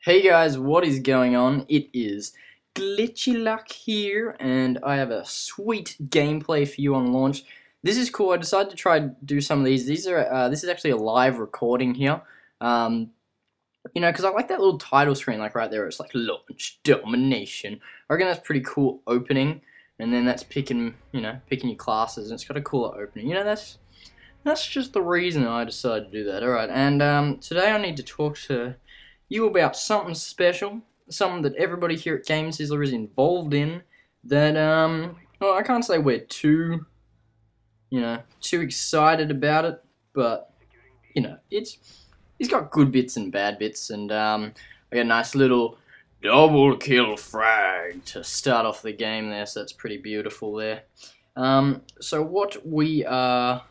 Hey guys, what is going on? It is GlitchyLock here, and I have a sweet gameplay for you on launch. This is cool. I decided to try to do some of these. This is actually a live recording here. Because I like that little title screen, like right there. It's like launch domination. I reckon that's pretty cool opening, and then that's picking your classes, and it's got a cooler opening. That's just the reason I decided to do that. All right, and today I need to talk to you about something special, something that everybody here at GameSizzler is involved in, that, well, I can't say we're too excited about it, but, it's got good bits and bad bits, and, I got a nice little double kill frag to start off the game there, so that's pretty beautiful there. So what we are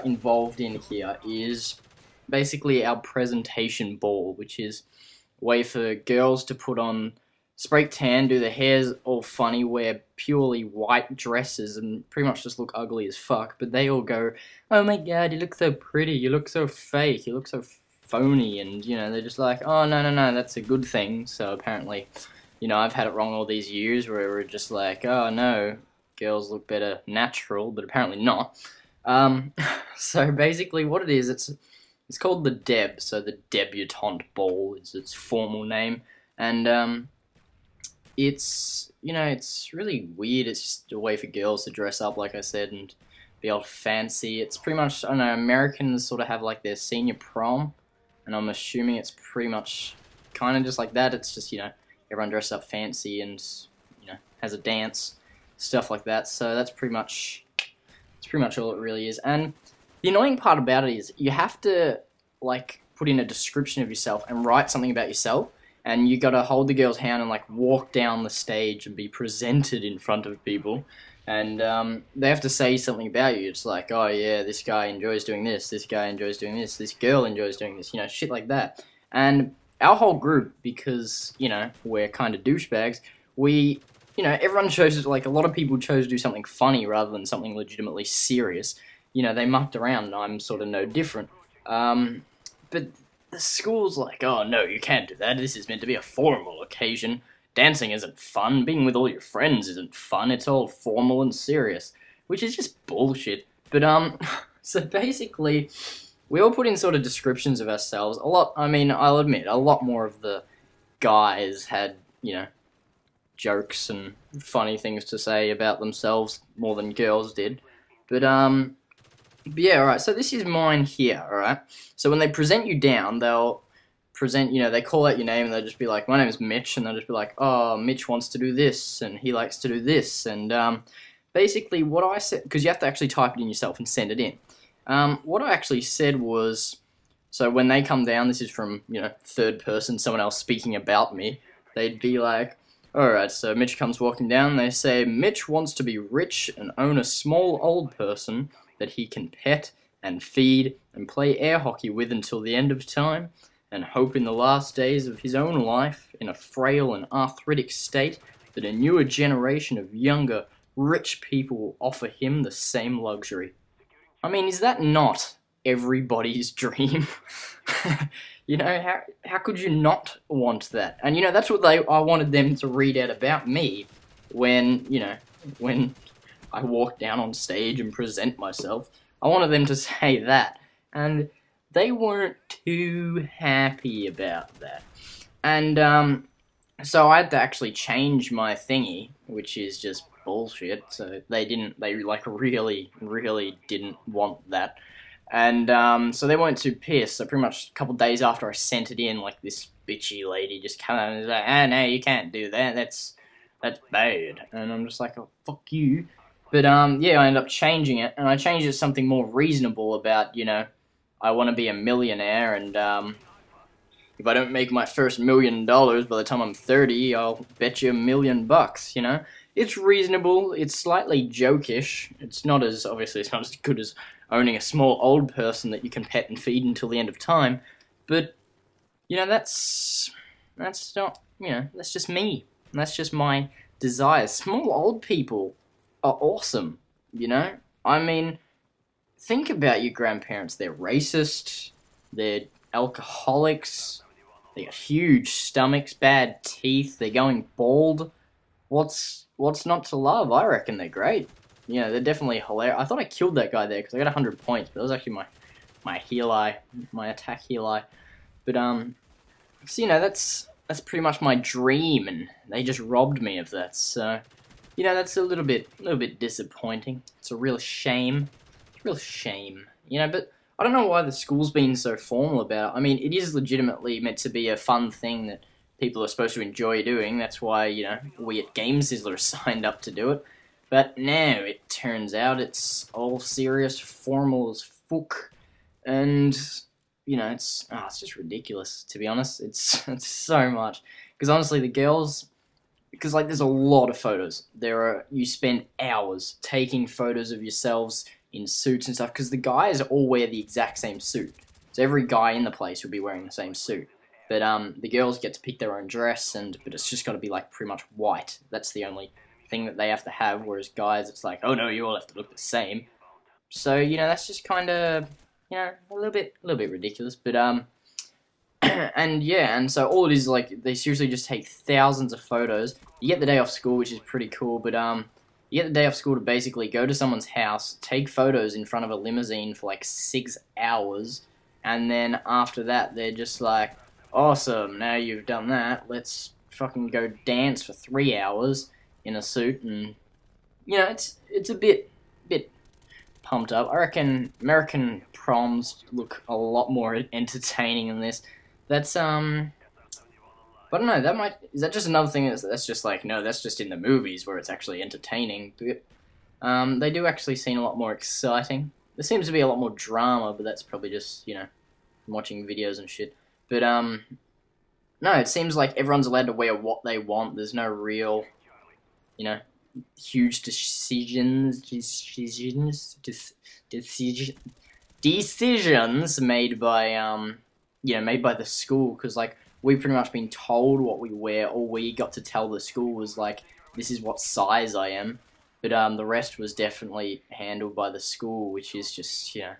involved in here is basically our presentation ball, which is a way for girls to put on spray tan, do their hairs all funny, wear purely white dresses, and pretty much just look ugly as fuck. But they all go, "Oh my god, you look so pretty, you look so fake, you look so phony," and they're just like, "Oh no, that's a good thing." So apparently, I've had it wrong all these years where we're just like, "Oh no, girls look better natural," but apparently not. So basically, what it is, it's called the Deb, so the Debutante Ball is its formal name, and it's really weird. It's just a way for girls to dress up, like I said, and be all fancy. It's pretty much, I don't know, Americans sort of have like their senior prom, and I'm assuming it's pretty much kind of just like that. It's just everyone dressed up fancy and has a dance, stuff like that. So that's pretty much all it really is. And the annoying part about it is you have to put in a description of yourself and write something about yourself, and you gotta hold the girl's hand and walk down the stage and be presented in front of people, and they have to say something about you. It's like, oh yeah, this guy enjoys doing this guy enjoys doing this girl enjoys doing this, shit like that. And our whole group, because we're kind of douchebags, we everyone chose, a lot of people chose to do something funny rather than something legitimately serious. They mucked around, and I'm sort of no different. But the school's like, "Oh no, you can't do that. This is meant to be a formal occasion. Dancing isn't fun. Being with all your friends isn't fun. It's all formal and serious," which is just bullshit. But so basically, we all put in sort of descriptions of ourselves. I'll admit, a lot more of the guys had jokes and funny things to say about themselves more than girls did. But yeah, alright, so this is mine here, alright? So when they present you down, they'll present, they call out your name, and they'll just be like, "My name is Mitch," and they'll just be like, "Oh, Mitch wants to do this, and he likes to do this," and basically what I said, because you have to actually type it in yourself and send it in. What I actually said was, so when they come down, this is from, third person, someone else speaking about me, they'd be like, "Alright, so Mitch comes walking down, they say, Mitch wants to be rich and own a small old person that he can pet and feed and play air hockey with until the end of time, and hope in the last days of his own life, in a frail and arthritic state, that a newer generation of younger, rich people will offer him the same luxury." I mean, is that not everybody's dream? How could you not want that? And that's what I wanted them to read out about me when I walk down on stage and present myself. I wanted them to say that, and they weren't too happy about that. And so I had to actually change my thingy, which is just bullshit. So they really didn't want that. And so they weren't too pissed. So pretty much a couple days after I sent it in, this bitchy lady just came out and was like, "Ah, no, you can't do that. That's bad." And I'm just like, "Oh, fuck you." But yeah, I ended up changing it, and I changed it to something more reasonable about, I want to be a millionaire, and if I don't make my first $1 million by the time I'm 30, I'll bet you $1 million, It's reasonable, it's slightly jokish, obviously it's not as good as owning a small old person that you can pet and feed until the end of time, but, that's not, that's just me, and that's just my desires. Small old people are awesome, I mean, think about your grandparents. They're racist, they're alcoholics. They got huge stomachs, bad teeth. They're going bald. What's not to love? I reckon they're great. Yeah, they're definitely hilarious. I thought I killed that guy there because I got 100 points, but that was actually my heal eye, my attack heal eye. But so you know that's pretty much my dream, and they just robbed me of that. So you know that's a little bit disappointing. It's a real shame. It's a real shame. You know, but I don't know why the school's been so formal about it. I mean, it is legitimately meant to be a fun thing that people are supposed to enjoy doing. That's why, you know, we at GameSizzler signed up to do it. But now it turns out it's all serious, formal as fuck. And, you know, it's just ridiculous, to be honest. It's so much. Because honestly, the girls, because like there's a lot of photos. You spend hours taking photos of yourselves in suits and stuff, because the guys all wear the exact same suit. So every guy in the place will be wearing the same suit. But the girls get to pick their own dress, but it's just got to be like pretty much white. That's the only thing that they have to have, whereas guys, it's like, oh no, you all have to look the same. So, you know, that's just kind of, you know, a little bit ridiculous. But and yeah, and so all it is, like, they seriously just take thousands of photos. You get the day off school, which is pretty cool, but you get the day off school to basically go to someone's house, take photos in front of a limousine for like 6 hours, and then after that, they're just like, awesome, now you've done that, let's fucking go dance for 3 hours in a suit. And you know, it's a bit pumped up. I reckon American proms look a lot more entertaining than this. That's but I don't know, is that just another thing that's just like, no, that's just in the movies where it's actually entertaining. But they do actually seem a lot more exciting. There seems to be a lot more drama, but that's probably just, you know, watching videos and shit. But no, it seems like everyone's allowed to wear what they want. There's no real, you know, huge decisions made by you know, made by the school, because like we've pretty much been told what we wear. All we got to tell the school was like, this is what size I am. But the rest was definitely handled by the school, which is just, you know, a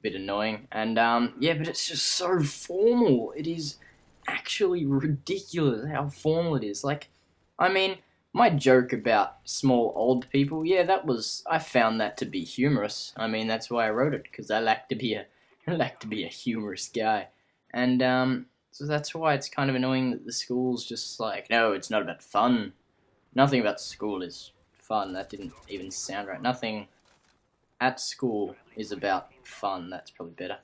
bit annoying. And yeah, but it's just so formal. It is actually ridiculous how formal it is. Like, I mean, my joke about small old people, yeah, I found that to be humorous. I mean, that's why I wrote it, because I like to be a humorous guy. And so that's why it's kind of annoying that the school's just like, no, it's not about fun. Nothing about school is fun. That didn't even sound right. Nothing at school is about fun. That's probably better.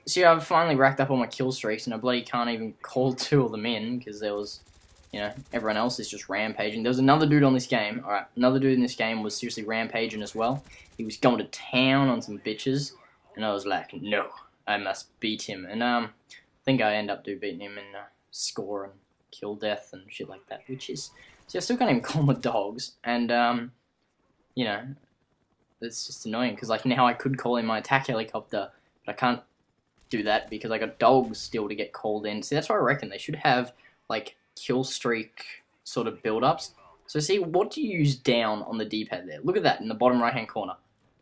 So yeah, I've finally racked up all my kill streaks, and I bloody can't even call 2 of them in, because there was, you know, everyone else is just rampaging. There was another dude on this game. Alright, another dude in this game was seriously rampaging as well. He was going to town on some bitches, and I was like, no, I must beat him. And I think I end up beating him in score and kill death and shit like that, which is, see, I still can't even call my dogs. And you know, it's just annoying, because like now I could call in my attack helicopter, but I can't do that because I got dogs still to get called in. See, that's what I reckon. They should have like kill streak sort of build-ups. So see, what do you use down on the D-pad there? Look at that in the bottom right-hand corner.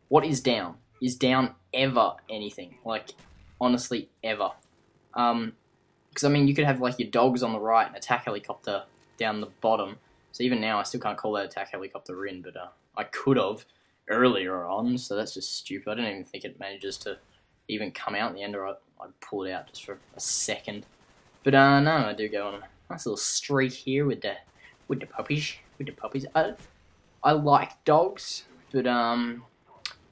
What is down? Is down ever anything? Like, honestly, ever. Because I mean, you could have like your dogs on the right and attack helicopter down the bottom. So even now, I still can't call that attack helicopter in, but I could have earlier on, so that's just stupid. I don't even think it manages to even come out in the end, or I'd pull it out just for a second. But no, I do go on a nice little streak here with the puppies. I like dogs, but I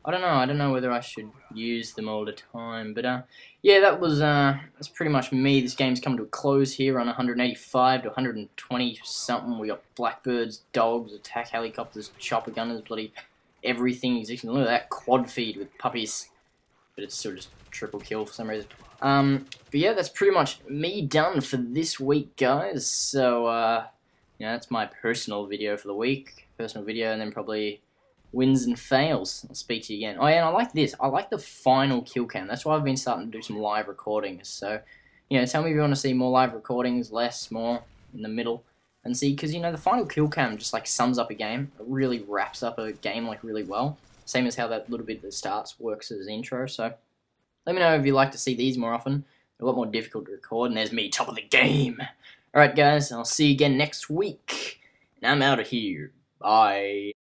don't know whether I should use them all the time. But yeah, that's pretty much me. This game's come to a close here on 185 to 120 something. We got blackbirds, dogs, attack helicopters, chopper gunners, bloody everything existing. Look at that quad feed with puppies. But it's still just triple kill for some reason. But yeah, that's pretty much me done for this week, guys. So, you know, that's my personal video for the week. Personal video, and then probably wins and fails. I'll speak to you again. Oh, yeah, and I like this. I like the final kill cam. That's why I've been starting to do some live recordings. So, you know, tell me if you want to see more live recordings, less, more, in the middle. And see, because, you know, the final kill cam just, like, sums up a game. It really wraps up a game, like, really well. Same as how that little bit that starts works as intro, so Let me know if you'd like to see these more often. They're a lot more difficult to record, and there's me, top of the game. Alright guys, I'll see you again next week. And I'm out of here. Bye.